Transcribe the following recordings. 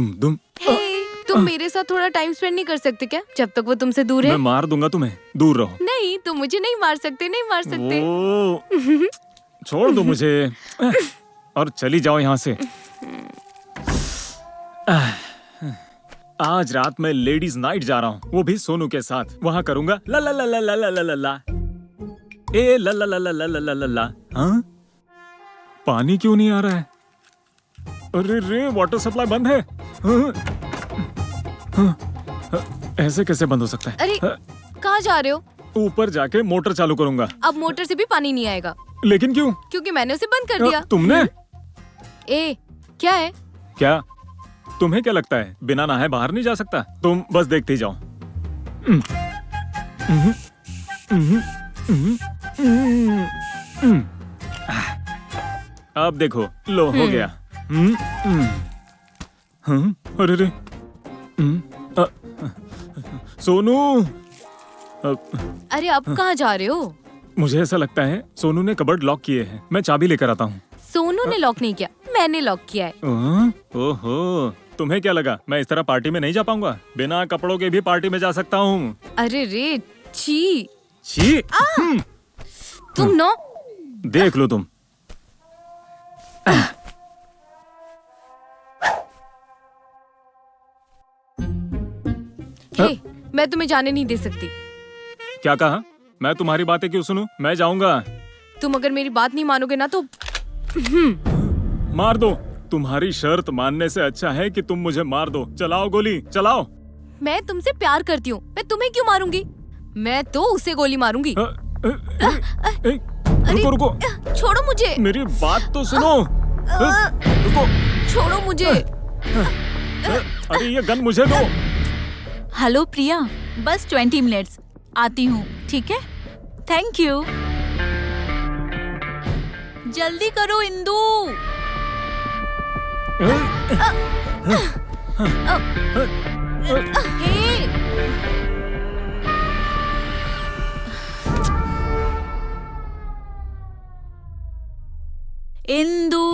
तुम तुम मेरे साथ थोड़ा टाइम स्पेंड नहीं कर सकते क्या, जब तक वो तुमसे दूर है? मैं मार दूंगा तुम्हें, दूर रहो। नहीं, तुम मुझे नहीं मार सकते, नहीं मार सकते। ओ, छोड़ दो मुझे और चली जाओ यहाँ से। आज रात मैं लेडीज नाइट जा रहा हूँ, वो भी सोनू के साथ। वहाँ करूँगा ला ला ला ला ला ला ला ला ला, ए ला ला ला ला ला ला ला ला ला। हाँ, पानी क्यों नहीं आ रहा है? अरे रे, वाटर सप्लाई बंद है। ऐसे कैसे बंद हो सकता है? अरे कहाँ जा रहे हो? ऊपर जाके मोटर चालू करूंगा। अब मोटर से भी पानी नहीं आएगा। लेकिन क्यों? क्योंकि मैंने उसे बंद कर दिया। तुमने? ए, क्या है? क्या तुम्हें क्या लगता है बिना नहाए बाहर नहीं जा सकता? तुम बस देखते ही जाओ। अब देखो, लो हो गया। अरे रे, सोनू। अरे अब कहाँ जा रहे हो? मुझे ऐसा लगता है सोनू ने कबर्ड लॉक किए हैं। मैं चाबी लेकर आता हूँ। सोनू ने लॉक नहीं किया, मैंने लॉक किया है। ओहो, तुम्हें क्या लगा मैं इस तरह पार्टी में नहीं जा पाऊंगा? बिना कपड़ों के भी पार्टी में जा सकता हूँ। अरे रे, छी छी। तुम नो। देख लो तुम। हे, मैं तुम्हें जाने नहीं दे सकती। क्या कहा? मैं तुम्हारी बातें क्यों सुनूं? मैं जाऊंगा। तुम अगर मेरी बात नहीं मानोगे ना तो मार दो। तुम्हारी शर्त मानने से अच्छा है कि तुम मुझे मार दो। चलाओ गोली, चलाओ। मैं तुमसे प्यार करती हूँ, मैं तुम्हें क्यों मारूंगी? मैं तो उसे गोली मारूंगी। रुको रुको, छोड़ो मुझे। मेरी बात तो सुनो। रुको, छोड़ो मुझे। अरे ये गन मुझे दो। हेलो प्रिया, बस 20 मिनट्स, आती हूँ, ठीक है? Thank you. जल्दी करो इंदू। हे, इंदू।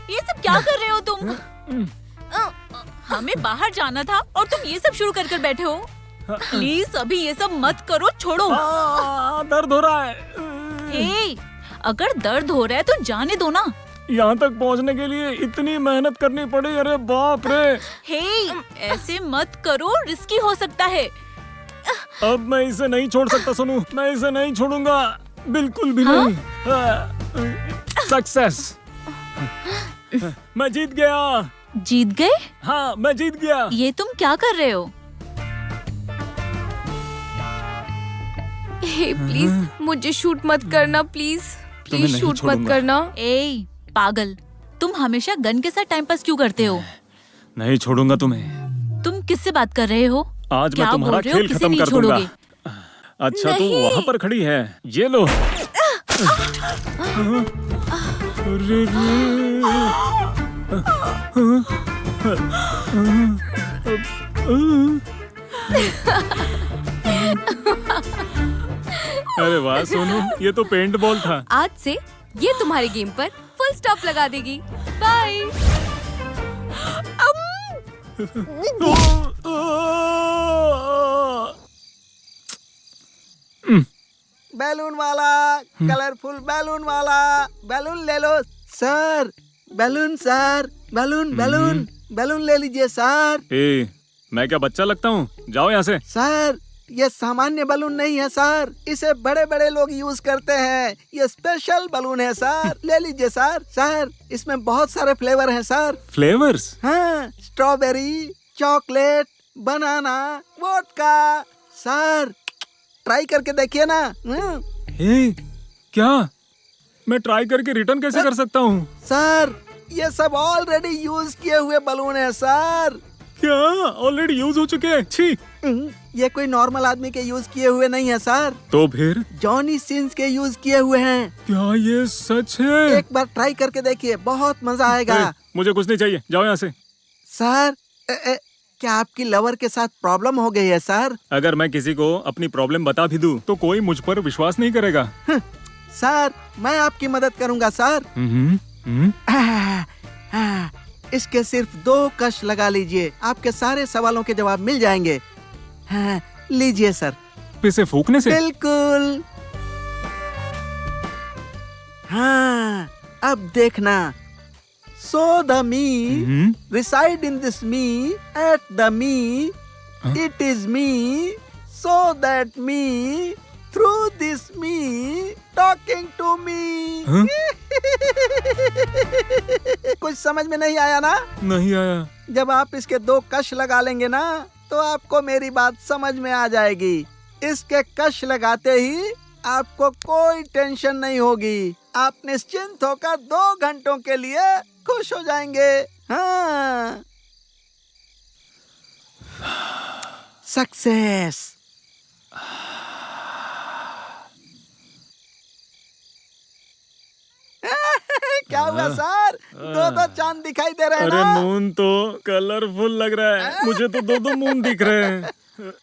ये सब क्या कर रहे हो तुम? हमें बाहर जाना था और तुम ये सब शुरू कर बैठे हो। प्लीज अभी ये सब मत करो, छोड़ो। दर्द हो रहा है। हे, अगर दर्द हो रहा है तो जाने दो ना। यहाँ तक पहुँचने के लिए इतनी मेहनत करनी पड़ी। अरे बाप रे। हे, ऐसे मत करो, रिस्की हो सकता है। अब मैं इसे नहीं छोड़ सकता सोनू, मैं इसे नहीं छोड़ूंगा, बिल्कुल भी नहीं। सक्सेस। मैं जीत गया। जीत गए? हाँ, मैं जीत गया। ये तुम क्या कर रहे हो? हे प्लीज मुझे शूट मत करना, प्लीज तुम्हें प्लीज नहीं शूट मत छोड़ूंगा। करना। ए पागल, तुम हमेशा गन के साथ टाइम पास क्यों करते हो? नहीं छोड़ूंगा तुम्हें। तुम किससे बात कर रहे हो? आज क्या मैं तुम्हारा बोल रहे हो? खेल किसे खत्म नहीं कर दूंगा। छोड़ोगे? अच्छा तो नहीं। वहाँ पर खड़ी है, ये लो। अरे अरे वाह सोनू, ये तो पेंट बॉल था। आज से ये तुम्हारे गेम पर फुल स्टॉप लगा देगी। बाय। बैलून वाला, कलरफुल बैलून वाला, बैलून ले लो sir. Balloon sir, balloon balloon balloon ले लीजिए सर। ए, मैं क्या बच्चा लगता हूँ? जाओ यहाँ से। सर, ये सामान्य बैलून नहीं है सर, इसे बड़े बड़े लोग यूज करते हैं। ये स्पेशल बैलून है सर, ले लीजिए सर। सर, इसमें बहुत सारे फ्लेवर हैं सर। फ्लेवर्स? हाँ, स्ट्रॉबेरी, चॉकलेट, बनाना, वोडका। सर, ट्राई करके देखिए ना। ए, क्या मैं ट्राई करके रिटर्न कैसे कर सकता हूँ? सर, ये सब ऑलरेडी यूज किए हुए बलून है सर। क्या ऑलरेडी यूज हो चुके हैं? छी। ये कोई नॉर्मल आदमी के यूज किए हुए नहीं है सर, तो फिर जॉनी सिंस के यूज किए हुए हैं। क्या ये सच है? एक बार ट्राई करके देखिए, बहुत मजा आएगा। मुझे कुछ नहीं चाहिए, जाओ यहाँ से। सर, क्या आपकी लवर के साथ प्रॉब्लम हो गई है सर? अगर मैं किसी को अपनी प्रॉब्लम बता भी दूं, तो कोई मुझ पर विश्वास नहीं करेगा। सर, मैं आपकी मदद करूंगा सर। इसके सिर्फ 2 कश लगा लीजिए, आपके सारे सवालों के जवाब मिल जाएंगे। हाँ, लीजिए सर। इसे फूकने से? बिल्कुल। हाँ, अब देखना। So the me reside in this me, at the me, it is me, so that me, through this me, talking to me. कुछ समझ में नहीं आया ना? नहीं आया। जब आप इसके 2 कश लगा लेंगे ना, तो आपको मेरी बात समझ में आ जाएगी। इसके कश लगाते ही आपको कोई टेंशन नहीं होगी। आप निश्चिंत होकर 2 घंटों के लिए खुश हो जाएंगे। हाँ, सक्सेस। क्या हुआ सर? 2 चांद दिखाई दे रहे हैं अरे ना? मून तो कलरफुल लग रहा है। मुझे तो 2 मून दिख रहे हैं।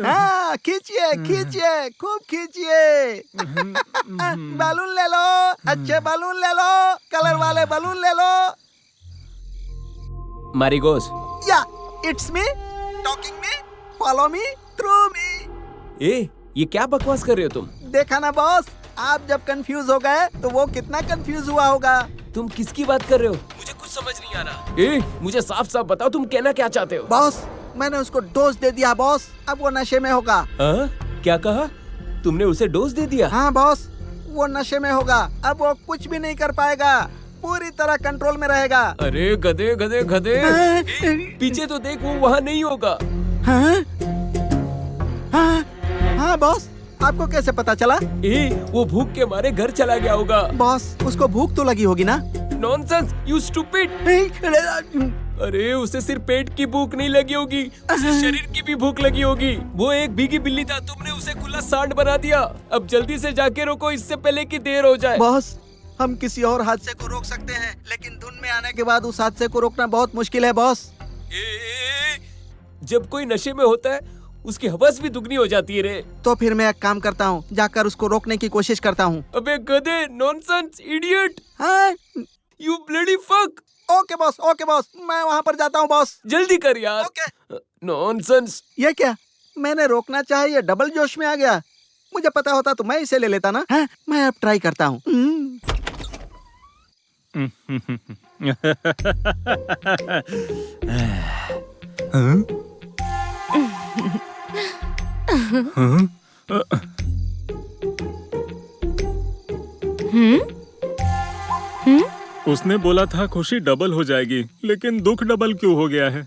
हाँ, खींचिए खींचिए, खूब खींचिए। बैलून ले लो, अच्छे बैलून ले लो, कलर वाले बैलून ले लो। मैरीगोस। Yeah, it's me, talking me, follow me, through me. ए, ये क्या बकवास कर रहे हो तुम? देखा ना बॉस, आप जब कंफ्यूज हो गए तो वो कितना कंफ्यूज हुआ होगा। तुम किसकी बात कर रहे हो? मुझे कुछ समझ नहीं आ रहा। ए, मुझे साफ साफ बताओ तुम कहना क्या चाहते हो? बॉस, मैंने उसको डोज दे दिया बॉस, अब वो नशे में होगा। हाँ? क्या कहा? तुमने उसे डोज दे दिया? हाँ बॉस, वो नशे में होगा, अब वो कुछ भी नहीं कर पाएगा, पूरी तरह कंट्रोल में रहेगा। अरे गधे गधे गधे, पीछे तो देख, वो वहाँ नहीं होगा। हाँ? हाँ? हाँ बॉस, आपको कैसे पता चला? ए, वो भूख के मारे घर चला गया होगा। बॉस, उसको भूख तो लगी होगी ना? Nonsense, you stupid. अरे उसे सिर्फ पेट की भूख नहीं लगी होगी, उसे शरीर की भी भूख लगी होगी। वो एक भीगी बिल्ली था, तुमने उसे खुला सांड बना दिया। अब जल्दी से जाके रोको, इससे पहले कि देर हो जाए। बॉस, हम किसी और हादसे को रोक सकते हैं, लेकिन धुन में आने के बाद उस हादसे को रोकना बहुत मुश्किल है बॉस। जब कोई नशे में होता है, उसकी हवस भी दुगनी हो जाती है रे। तो फिर मैं एक काम करता हूँ, जाकर उसको रोकने की कोशिश करता हूँ। अबे गधे, नॉनसेंस, इडियट, हाँ? You bloody fuck. Okay boss, मैं वहाँ पर जाता हूँ बॉस। जल्दी कर यार। ओके। नॉनसेंस। ये क्या? मैंने रोकना चाहे, ये डबल जोश में आ गया। मुझे पता होता तो मैं इसे ले लेता ना। हाँ, मैं अब ट्राई करता हूँ। उसने बोला था खुशी डबल हो जाएगी, लेकिन दुख डबल क्यों हो गया है?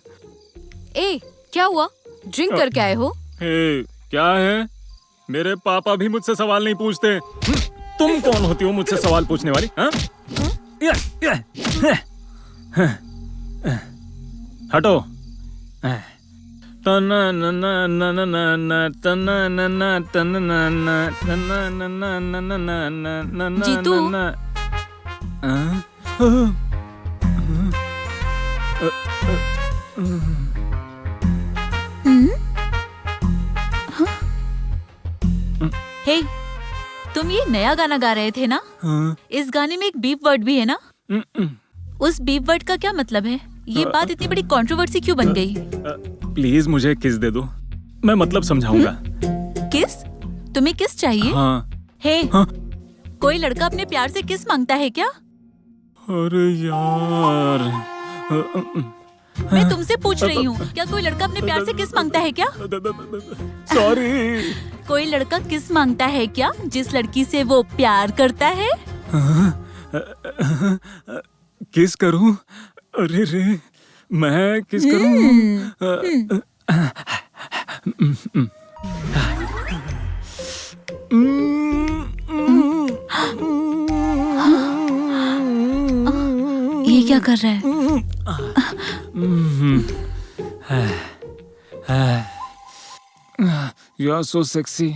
ए, क्या हुआ? ड्रिंक करके आए हो? हे, क्या है? मेरे पापा भी मुझसे सवाल नहीं पूछते। तुम कौन होती हो मुझसे सवाल पूछने वाली? हाँ? हटो। जीतू। हे, तुम ये नया गाना गा रहे थे ना? इस गाने में एक बीप वर्ड भी है ना? उस बीप वर्ड का क्या मतलब है? ये बात इतनी बड़ी कंट्रोवर्सी क्यों बन गई? प्लीज मुझे किस दे दो, मैं मतलब समझाऊंगा। किस? तुम्हें किस चाहिए? हाँ। हे, हाँ? कोई लड़का अपने प्यार से किस मांगता है क्या? अरे यार, मैं तुमसे पूछ रही हूँ, क्या कोई लड़का अपने प्यार से किस मांगता है क्या? सॉरी। कोई लड़का किस मांगता है क्या, जिस लड़की से वो प्यार करता है? किस करूं? अरे रे, मैं किस करूं? ये क्या कर रहा है? You are so sexy.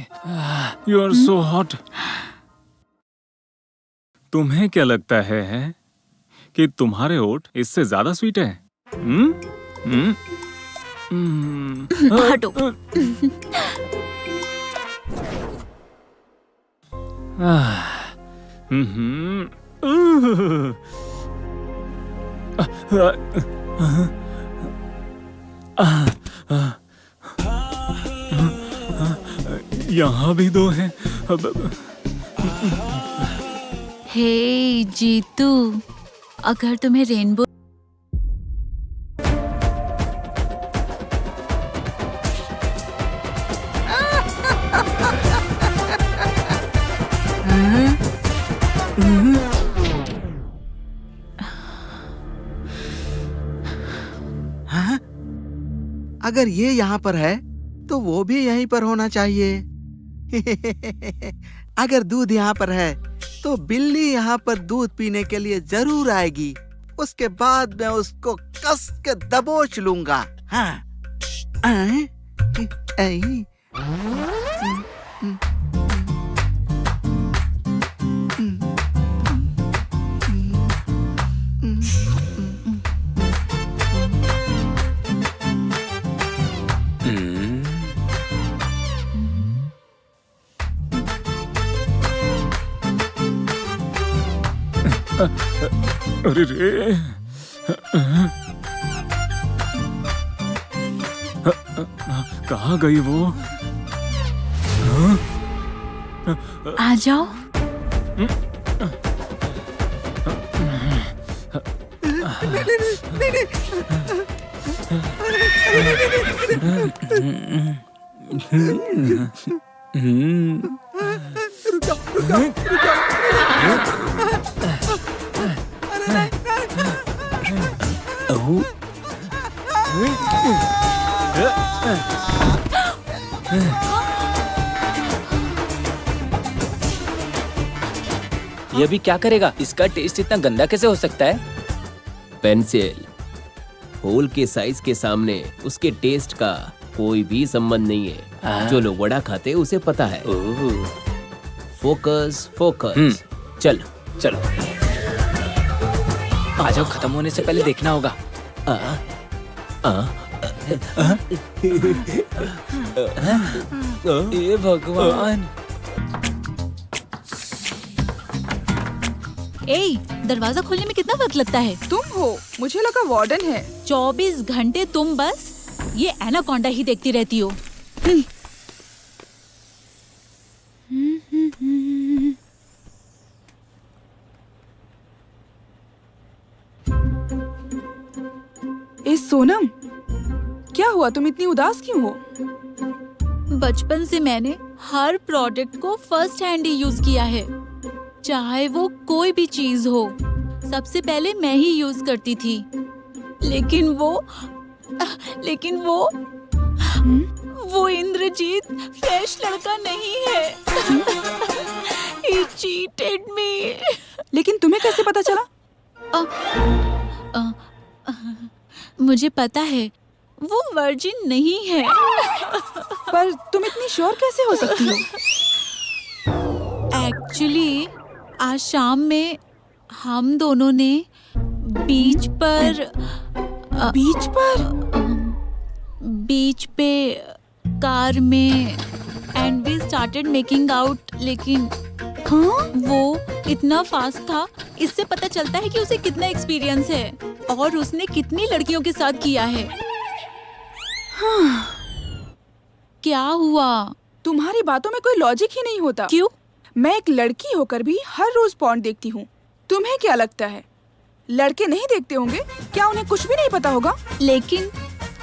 You are so hot. तुम्हें क्या लगता है कि तुम्हारे होठ इससे ज्यादा स्वीट है? हटो। यहाँ भी 2 हैं। हे जीतू, अगर तुम्हें रेनबो अगर ये यहाँ पर है तो वो भी यहीं पर होना चाहिए। अगर दूध यहाँ पर है तो बिल्ली यहाँ पर दूध पीने के लिए जरूर आएगी। उसके बाद मैं उसको कस के दबोच लूंगा। हाँ। अरे रे, कहाँ गई वो? आ जाओ। ये भी क्या करेगा? इसका टेस्ट इतना गंदा कैसे हो सकता है? पेंसिल, होल के साइज के सामने उसके टेस्ट का कोई भी संबंध नहीं है। जो लोग वड़ा खाते उसे पता है। Focus focus. चलो चलो, आ जाओ, खत्म होने से पहले देखना होगा। ये भगवान। ए, दरवाजा खोलने में कितना वक्त लगता है? तुम हो? मुझे लगा वार्डन है। 24 घंटे तुम बस ये एनाकोंडा ही देखती रहती हो। ए सोनम, क्या हुआ? तुम इतनी उदास क्यों हो? बचपन से मैंने हर प्रोडक्ट को फर्स्ट हैंड ही यूज किया है, चाहे वो कोई भी चीज हो। सबसे पहले मैं ही यूज करती थी, लेकिन वो इंद्रजीत फ्रेश लड़का नहीं है। He cheated me। लेकिन तुम्हें कैसे पता चला? मुझे पता है वो वर्जिन नहीं है। पर तुम इतनी श्योर कैसे हो सकती हो? एक्चुअली आज शाम में हम दोनों ने बीच पे कार में and we started making out. लेकिन वो इतना फास्ट था, इससे पता चलता है कि उसे कितना एक्सपीरियंस है और उसने कितनी लड़कियों के साथ किया है। क्या हुआ? तुम्हारी बातों में कोई लॉजिक ही नहीं होता। क्यों? मैं एक लड़की होकर भी हर रोज पॉर्न देखती हूँ। तुम्हें क्या लगता है लड़के नहीं देखते होंगे? क्या उन्हें कुछ भी नहीं पता होगा? लेकिन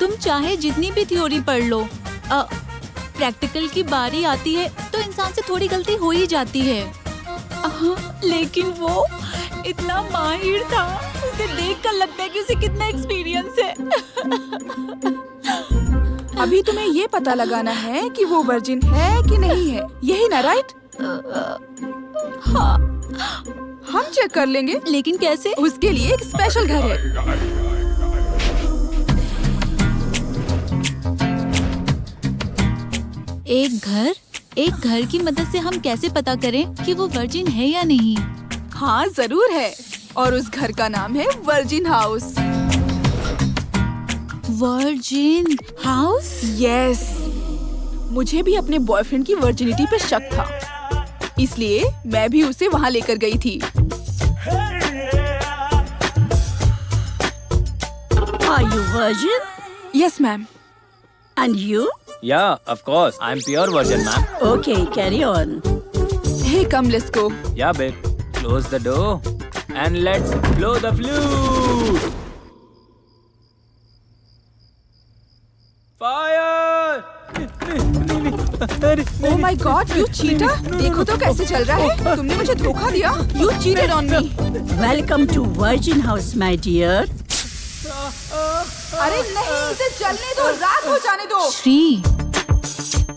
तुम चाहे जितनी भी थ्योरी पढ़ लो, प्रैक्टिकल की बारी आती है तो इंसान से थोड़ी गलती हो ही जाती है। लेकिन वो इतना माहिर था, उसे देखकर लगता है कि उसे कितना एक्सपीरियंस है। अभी तुम्हें ये पता लगाना है कि वो वर्जिन है कि नहीं है, यही ना? राइट? हाँ। हम चेक कर लेंगे। लेकिन कैसे? उसके लिए एक स्पेशल घर है। एक घर की मदद से हम कैसे पता करें कि वो वर्जिन है या नहीं? हाँ जरूर है, और उस घर का नाम है virgin house. Virgin house? Yes. मुझे भी अपने बॉयफ्रेंड की वर्जिनिटी पे शक था, इसलिए मैं भी उसे वहाँ लेकर गई थी। Are you virgin? Yes ma'am. And you? Yeah, of course. I'm pure virgin, ma'am. Okay, carry on. Hey come, let's go. Yeah, babe. Close the door and let's blow the flute. Fire! Oh my God, you cheater! देखो तो कैसे चल रहा है। तुमने मुझे धोखा दिया। You cheated on me. Welcome to Virgin House, my dear. अरे नहीं, इसे चलने दो, रात हो जाने दो। श्री,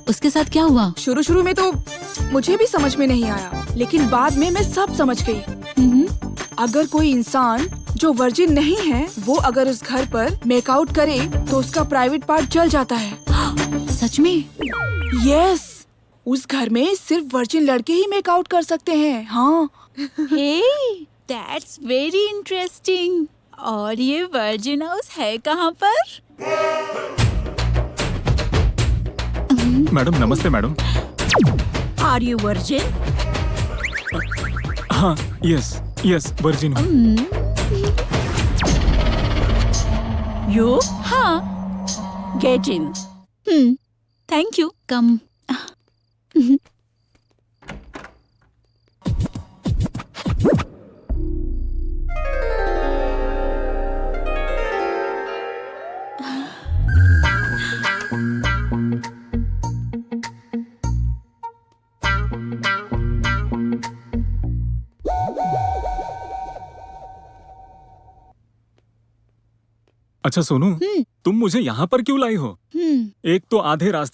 उसके साथ क्या हुआ? शुरू शुरू में तो मुझे भी समझ में नहीं आया, लेकिन बाद में मैं सब समझ गई। अगर कोई इंसान जो वर्जिन नहीं है, वो अगर उस घर पर मेकआउट करे तो उसका प्राइवेट पार्ट जल जाता है। सच में? यस, उस घर में सिर्फ वर्जिन लड़के ही मेकआउट कर सकते हैं। हाँ। Hey, that's very interesting. और ये वर्जिन हाउस है कहाँ पर? मैडम नमस्ते मैडम। Are you virgin? हाँ, यस यस वर्जिन हूँ। You? हाँ। Get in. Thank you. Come. अच्छा सोनू, तुम मुझे यहाँ पर क्यों लाई हो? एक तो आधे रास्ते